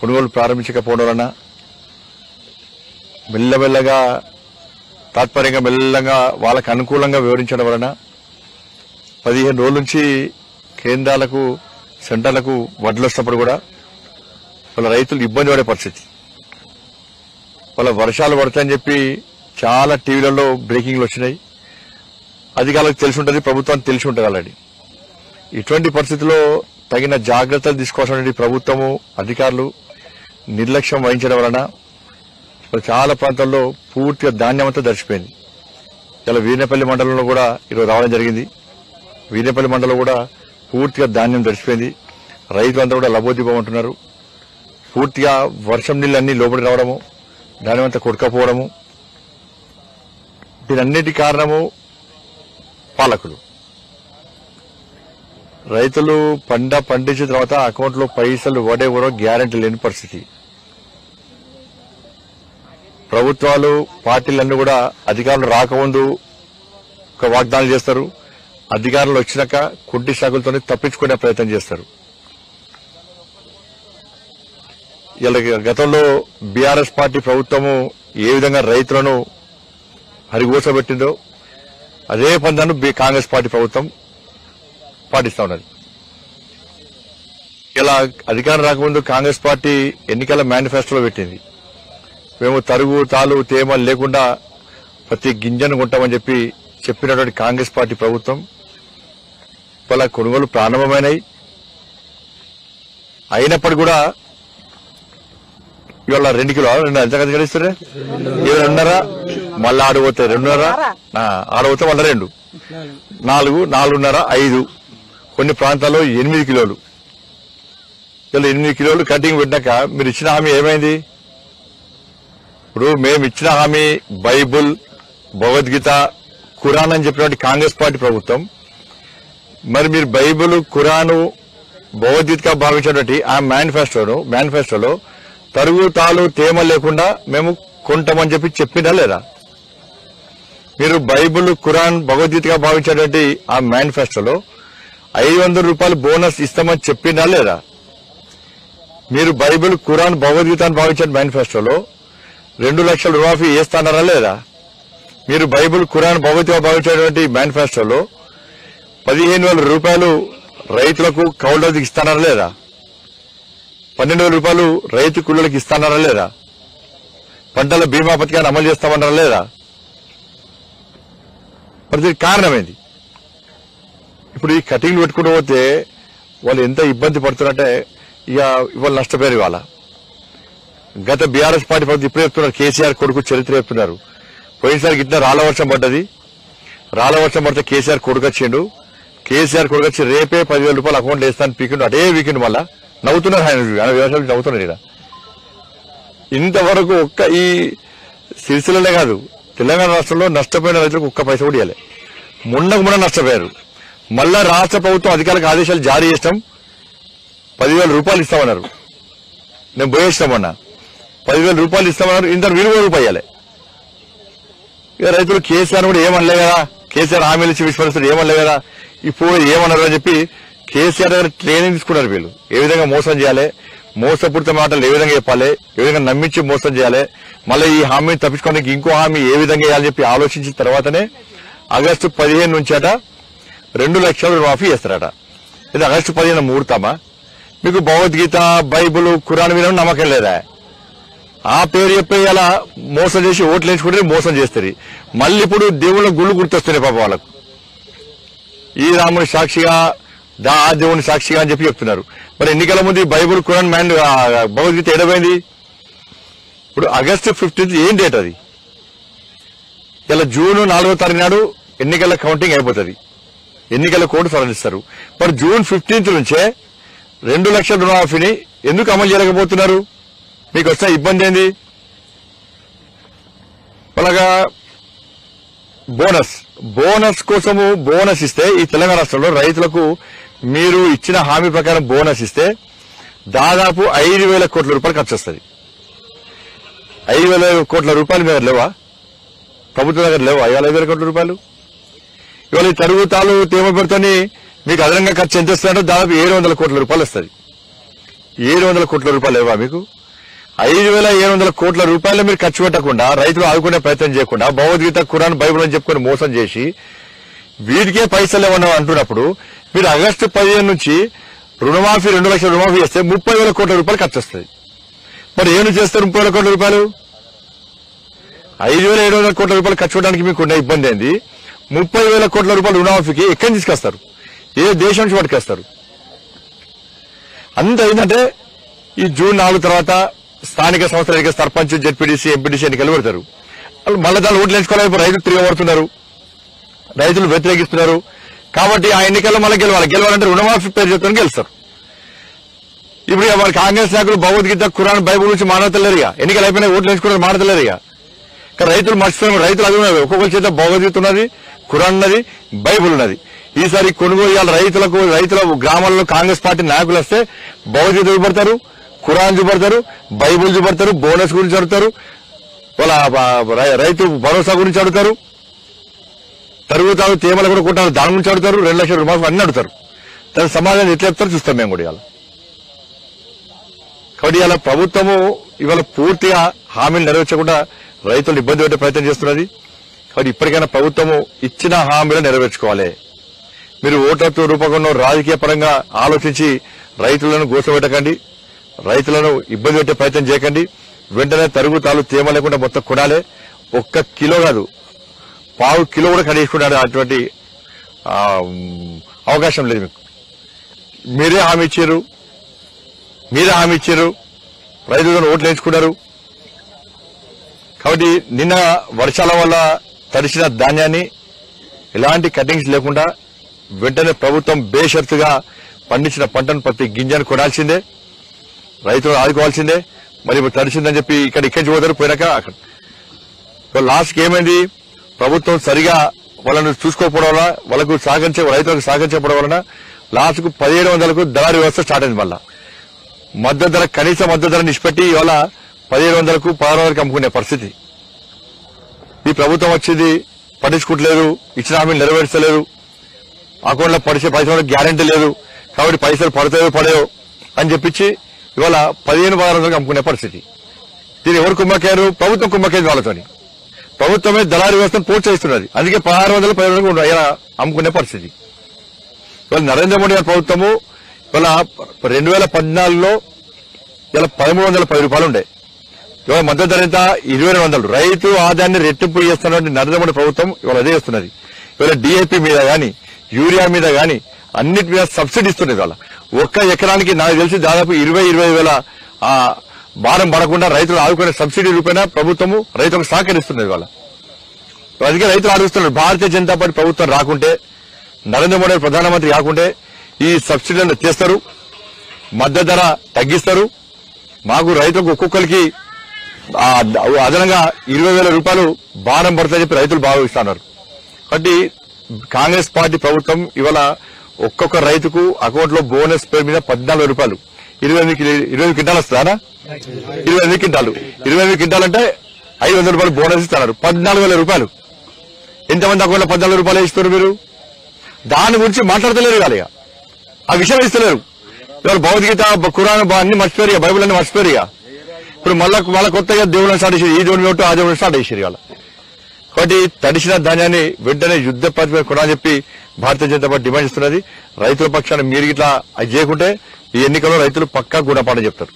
కొనుగోలు ప్రారంభించకపోవడం వలన మెల్లమెల్లగా తాత్పర్యంగా మెల్లగా వాళ్ళకు అనుకూలంగా వివరించడం వలన 15 రోజుల నుంచి కేంద్రాలకు సెంటర్లకు వడ్లు వస్తున్నప్పుడు కూడా వాళ్ళ రైతులు ఇబ్బంది పడే పరిస్థితి. వాళ్ళ వర్షాలు పడతాయని చెప్పి చాలా టీవీలలో బ్రేకింగ్లు వచ్చినాయి. అధికారులకు తెలిసి ఉంటుంది, ప్రభుత్వానికి తెలిసి ఉంటుంది ఆల్రెడీ. ఇటువంటి పరిస్థితుల్లో తగిన జాగ్రత్తలు తీసుకోవాల్సిన ప్రభుత్వము అధికారులు నిర్లక్ష్యం వహించడం వలన చాలా ప్రాంతాల్లో పూర్తిగా ధాన్యం అంతా దర్శిపోయింది. ఇలా వీర్నపల్లి మండలంలో కూడా ఈరోజు రావడం జరిగింది. వీర్నపల్లి మండలంలో కూడా పూర్తిగా ధాన్యం దర్శిపోయింది. రైతులంతా కూడా లబోదిబోమంటున్నారు. పూర్తిగా వర్షం నీళ్ళన్నీ లోపలికి రావడము, ధాన్యం అంతా కొట్టుకపోవడము. దీనన్నిటి కారణము పాలకులు. రైతులు పండించిన తర్వాత అకౌంట్లో పైసలు పడేవరో గ్యారెంటీ లేని పరిస్థితి. ప్రభుత్వాలు పార్టీలన్నీ కూడా అధికారులు రాకముందు ఒక వాగ్దానాలు చేస్తారు, అధికారులు వచ్చినాక కుంటి సాగులతోనే తప్పించుకునే ప్రయత్నం చేస్తారు. ఇలా గతంలో బీఆర్ఎస్ పార్టీ ప్రభుత్వము ఏ విధంగా రైతులను హరిగోసబెట్టిందో అదే పందాను కాంగ్రెస్ పార్టీ ప్రభుత్వం పాటిస్తా ఉన్నది. ఇలా అధికారం రాకముందు కాంగ్రెస్ పార్టీ ఎన్నికల మేనిఫెస్టోలో పెట్టింది, మేము తరుగు తాలు తేమ లేకుండా ప్రతి గింజను కొంటామని చెప్పినటువంటి కాంగ్రెస్ పార్టీ ప్రభుత్వం వాళ్ళ కొనుగోలు ప్రారంభమైనాయి. అయినప్పటికీ కూడా ఇవాళ 2 కిలోలు ఎంత గడిస్తారు, 2.5 మళ్ళీ ఆడబోతాయి 2.5 ఆడబోతే మళ్ళీ 2 4 4.5 5 కొన్ని ప్రాంతాల్లో 8 కిలోలు. ఇలా 8 కిలోలు కటింగ్ పెట్టాక మీరు ఇచ్చిన హామీ ఏమైంది? ఇప్పుడు మేము ఇచ్చిన హామీ బైబుల్, భగవద్గీత, ఖురాన్ అని చెప్పినటువంటి కాంగ్రెస్ పార్టీ ప్రభుత్వం మరి మీరు బైబుల్, ఖురాను, భగవద్గీతగా భావించినటువంటి ఆ మేనిఫెస్టోలో తరుగు తాలు తేమ లేకుండా మేము కొంటామని చెప్పిందా లేదా? మీరు బైబుల్, ఖురాన్, భగవద్గీతగా భావించేటువంటి ఆ మేనిఫెస్టోలో 500 రూపాయలు బోనస్ ఇస్తామని చెప్పిందా లేదా? మీరు బైబిల్, ఖురాన్, భగవద్గీత అని భావించే మేనిఫెస్టోలో 2 లక్షల రుణమాఫీ చేస్తానారా లేదా? మీరు బైబిల్, ఖురాన్, భగవద్గీత భావించేటువంటి మేనిఫెస్టోలో 15,000 రూపాయలు రైతులకు కౌలుకి ఇస్తానారా లేదా? 12,000 రూపాయలు రైతు కూలీలకు ఇస్తానారా లేదా? పంటల బీమా పథకాన్ని అమలు చేస్తామన్నారా లేదా? మరి దీనికి కారణమేంది? ఇప్పుడు ఈ కటింగ్లు పెట్టుకుంటూ పోతే వాళ్ళు ఎంత ఇబ్బంది పడుతున్నారంటే ఇవాళ నష్టపోయారు. ఇవాళ గత బీఆర్ఎస్ పార్టీ ప్రభుత్వం ఇప్పుడు చెప్తున్నారు, కేసీఆర్ కొడుకు చరిత్ర చెప్తున్నారు. పోయినసారి గిట్ల రాళ్ల వర్షం పడ్డది, రాళ్ల వర్షం పడితే కేసీఆర్ కొడుకు వచ్చిండు. కేసీఆర్ కొడుకు వచ్చి రేపే 10,000 రూపాయలు అకౌంట్లో వేస్తాను పీకిండు. అదే వీకెండ్ మళ్ళా నవ్వుతున్నారు ఆయన వ్యవసాయం నవ్వుతున్నారు. ఇక్కడ ఇంతవరకు ఒక్క ఈ సిరిసిల్లనే కాదు తెలంగాణ రాష్ట్రంలో నష్టపోయిన రైతులకు ఒక్క పైసా కూడా ఇవ్వలే. మొన్న నష్టపోయారు. మళ్ళా రాష్ట్ర ప్రభుత్వం అధికారులకు ఆదేశాలు జారీ చేస్తాం, 10,000 రూపాయలు ఇస్తామన్నారు. నేను పోయేస్తామన్నా 10,000 రూపాయలు ఇస్తామన్నారు. ఇంత విలువ రూపాయి ఇవ్వాలి. ఇక రైతులు కేసీఆర్ కూడా ఏమనలే కదా, కేసీఆర్ హామీలు ఇచ్చి విస్మరిస్తారు ఏమనలే కదా, ఇప్పుడు ఏమన్నారు అని చెప్పి కేసీఆర్ దగ్గర ట్రైనింగ్ తీసుకున్నారు. వీళ్ళు ఏ విధంగా మోసం చేయాలి, మోసపూరిత మాటలు ఏ విధంగా చెప్పాలి, ఏ విధంగా నమ్మించి మోసం చేయాలి, మళ్ళీ ఈ హామీని తప్పించుకోవడానికి ఇంకో హామీ ఏ విధంగా వేయాలని చెప్పి ఆలోచించిన తర్వాతనే ఆగస్టు 15 నుంచి 2 లక్షల మాఫీ చేస్తారట. ఇది ఆగస్టు 15 ముహూర్తమా? మీకు భగవద్గీత, బైబుల్, ఖురాన్ మీద నమ్మకం లేదా? ఆ పేరు చెప్పి అలా మోసం చేసి ఓట్లు వేసుకుంటే మోసం చేస్తారు. మళ్ళీ ఇప్పుడు దేవుళ్ళ గుళ్ళు గుర్తొస్తున్నాయి పాప వాళ్ళకు. ఈ రాముని సాక్షిగా, ఆ దేవుని సాక్షిగా అని చెప్పి చెప్తున్నారు. మరి ఎన్నికల ముందు బైబుల్, ఖురాన్, భగవద్గీత ఎడబోయింది. ఇప్పుడు ఆగస్టు 15 ఏం డేట్ అది? ఇలా జూన్ 4వ తారీఖు నాడు ఎన్నికల కౌంటింగ్ అయిపోతుంది, ఎన్నికల కోడ్ సవరిస్తారు. మరి జూన్ 15 నుంచే 2 లక్షల రుణమాఫీని ఎందుకు అమలు చేయలేకపోతున్నారు? మీకు వచ్చిన ఇబ్బంది ఏంది? అలాగా బోనస్ కోసము బోనస్ ఇస్తే ఈ తెలంగాణ రాష్ట్రంలో రైతులకు మీరు ఇచ్చిన హామీ ప్రకారం బోనస్ ఇస్తే దాదాపు 5,000 కోట్ల రూపాయలు ఖర్చు వస్తుంది. 5,000 కోట్ల రూపాయలు మీ దగ్గర లేవా? ప్రభుత్వం దగ్గర లేవా 5,000 కోట్ల రూపాయలు? ఇవాళ ఈ తరుగుతాలు తేమ పెడుతని మీకు అదనంగా ఖర్చు ఎంత వస్తుందంటే దాదాపు 700 కోట్ల రూపాయలు వస్తుంది. 700 కోట్ల రూపాయలు లేవా మీకు? 5,700 కోట్ల రూపాయలు మీరు ఖర్చు పెట్టకుండా రైతులు ఆదుకునే ప్రయత్నం చేయకుండా భగవద్గీత ఖురాన్ బైబిల్ అని చెప్పుకొని మోసం చేసి వీటికే పైసలు ఏమన్నా అంటున్నప్పుడు మీరు ఆగస్టు 15 నుంచి రుణమాఫీ 2 లక్షల రుణమాఫీ చేస్తే 30,000 కోట్ల రూపాయలు ఖర్చు వస్తుంది. మరి ఏమి చేస్తారు 30,000 కోట్ల రూపాయలు? 5,700 కోట్ల రూపాయలు ఖర్చు పెట్టడానికి మీకు ఉన్న ఇబ్బంది ఏంది? 30,000 కోట్ల రూపాయలు రుణమాఫీకి ఎక్కడి నుంచి తీసుకొస్తారు? ఏ దేశం నుంచి పట్టుకొస్తారు? అంత ఏంటంటే ఈ జూన్ 4 తర్వాత స్థానిక సంస్థల ఎన్నికలు సర్పంచ్, జెడ్పీటీసీ, ఎంపీటీసీ ఎన్నికలు పెడతారు. మళ్ళీ దాన్ని ఓట్లు వేసుకోవాలి. రైతులు తిరగబడుతున్నారు, రైతులు వ్యతిరేకిస్తున్నారు. కాబట్టి ఆ ఎన్నికల్లో మళ్ళీ గెలవాలంటే రుణమాఫీ పేరు చెప్తాను గెలుస్తారు. ఇప్పుడు మన కాంగ్రెస్ నాయకులు భగవద్గీత ఖురాన్ బైబుల్ నుంచి మాట్లాడతలేరుగా. ఎన్నికలు అయిపోయినా ఓట్లు వేసుకున్నారు, మాట్లాడలేరుగా. కానీ రైతులు మర్చిపోయిన రైతులు అది ఉన్నది. ఒక్కొక్కరి చేత భగవద్గీత ఉన్నది, ఖురాన్ ఉన్నది, బైబుల్ ఉన్నది. ఈసారి కొనుగోలు రైతుల గ్రామాల్లో కాంగ్రెస్ పార్టీ నాయకులు వస్తే భగవద్గీత చూపడతారు, ఖురాన్ చూపడతారు, బైబుల్ చూపడతారు, బోనస్ గురించి అడుగుతారు, వాళ్ళ రైతు భరోసా గురించి అడుగుతారు, తరుగుతారు, తేమలు కూడా కొట్టారు దాని గురించి అడుగుతారు, 2 లక్షల రూపాయలు అన్ని అడుగుతారు. దాని సమాధానం ఎట్లా చెప్తారో చూస్తాం మేము కూడా. కాబట్టి ఇలా ప్రభుత్వము ఇవాళ పూర్తిగా హామీలు నెరవేర్చకుండా రైతులు ఇబ్బంది పెట్టే ప్రయత్నం చేస్తున్నది. కాబట్టి ఇప్పటికైనా ప్రభుత్వము ఇచ్చిన హామీలు నెరవేర్చుకోవాలి. మీరు ఓట్లతో రూపకంలో రాజకీయ పరంగా ఆలోచించి రైతులను గోసపెట్టకండి, రైతులను ఇబ్బంది పెట్టే ప్రయత్నం చేయకండి. వెంటనే తరుగుతాలు తేమ లేకుండా మొత్తం కొనాలి. 1 కిలో కాదు, 1/4 కిలో కూడా కడిగేసుకున్నాడు. అటువంటి అవకాశం లేదు మీకు. మీరే హామీ ఇచ్చారు, రైతులను ఓట్లు వేయించుకున్నారు. కాబట్టి నిన్న వర్షాల వల్ల తడిసిన ధాన్యాన్ని ఎలాంటి కటింగ్స్ లేకుండా వెంటనే ప్రభుత్వం బేషరతుగా పండించిన పంటను ప్రతి గింజను కొనాల్సిందే, రైతులను ఆదుకోవాల్సిందే. మరి తడిసిందని చెప్పి ఇక్కడి నుంచి పోతారు, పోయినాక అక్కడ లాస్ట్కి ఏమైంది? ప్రభుత్వం సరిగా వాళ్ళని చూసుకోకపోవడం వల్ల, వాళ్ళకు రైతులకు సహకరించకపోవడం వలన లాస్ట్కు 1,700కు దళారీ వ్యవస్థ స్టార్ట్ అయింది. మళ్ళా మద్దతు ధర, కనీస మద్దతు ధర నిష్పెట్టి ఇవాళ 1,700కు 1,600కి అమ్ముకునే పరిస్థితి. ఈ ప్రభుత్వం వచ్చింది పట్టించుకుంటలేదు, ఇచ్చిన హామీలు నెరవేర్చలేదు, అకౌంట్లో పడిచే పైసలు గ్యారంటీ లేదు. కాబట్టి పైసలు పడతాయో పడేయో అని చెప్పించి ఇవాళ 15,600కి అమ్ముకునే పరిస్థితి. దీన్ని ఎవరు కుమ్మకారు? ప్రభుత్వం కుమ్మకైంది వాళ్ళతోని. ప్రభుత్వమే దళారీ వ్యవస్థను ప్రోత్సహిస్తున్నది. అందుకే 1,600, 1,500 ఇలా అమ్ముకునే పరిస్థితి. ఇవాళ నరేంద్ర మోడీ గారి ప్రభుత్వము ఇవాళ 2014లో ఇలా 1,310 రూపాయలు ఉండే. ఇవాళ మద్దతు ధర ఎంత? 2,200. రైతు ఆదాయాన్ని రెట్టింపు చేస్తున్నటువంటి నరేంద్ర మోడీ ప్రభుత్వం ఇవాళ అదే చేస్తున్నది. ఇవాళ DAP మీద గాని, యూరియా మీద గాని అన్నిటి మీద సబ్సిడీ ఇస్తున్నది. వాళ్ళ 1 ఎకరానికి నాకు తెలిసి దాదాపు 20-25 వేల భారం పడకుండా రైతులు ఆదుకునే సబ్సిడీ రూపేణా ప్రభుత్వము రైతులకు సహకరిస్తున్నది. వాళ్ళ అందుకే రైతులు ఆలోచిస్తున్నారు, భారతీయ జనతా పార్టీ ప్రభుత్వం రాకుంటే, నరేంద్ర మోడీ ప్రధానమంత్రి కాకుంటే ఈ సబ్సిడీలను తెస్తారు, మద్దతు ధర తగ్గిస్తారు, మాకు రైతులకు ఒక్కొక్కరికి అదనంగా 20,000 రూపాయలు భారం పడుతుందని చెప్పి రైతులు భావిస్తున్నారు. కాబట్టి కాంగ్రెస్ పార్టీ ప్రభుత్వం ఇవాళ ఒక్కొక్క రైతుకు అకౌంట్ లో బోనస్ పేరు మీద 14,000 రూపాయలు, 28 క్వింటాలు వస్తుందా? 28 క్వింటాలు, 28 క్వింటాలు అంటే 500 రూపాయలు బోనస్ ఇస్తున్నారు. 14,000 రూపాయలు. ఎంతమంది అకౌంట్ లో 14,000 రూపాయలు ఇస్తున్నారు మీరు? దాని గురించి మాట్లాడతలేరు. ఇవాళ ఆ విషయం ఇస్తలేరు. ఇవాళ భగవద్గీత, ఖురాన్ అన్ని మర్చిపోయారు, బైబుల్ అన్ని మర్చిపోయారు. ఇప్పుడు మళ్ళా కొత్తగా దేవుళ్ళని స్టార్ట్ చేసి, ఈ దేవుని ఓటు ఆ దేవుని స్టార్ట్ చేశారు. ఇవాళ కాబట్టి తడిసిన ధాన్యాన్ని వెంటనే యుద్ధ పరిమితి కొనాలని చెప్పి భారతీయ జనతా పార్టీ డిమాండ్ చేస్తున్నది. రైతుల పక్షాన మీరు ఇట్లా అది చేయకుంటే ఈ ఎన్నికల్లో రైతులు పక్కా గుణపాఠం చెప్తారు.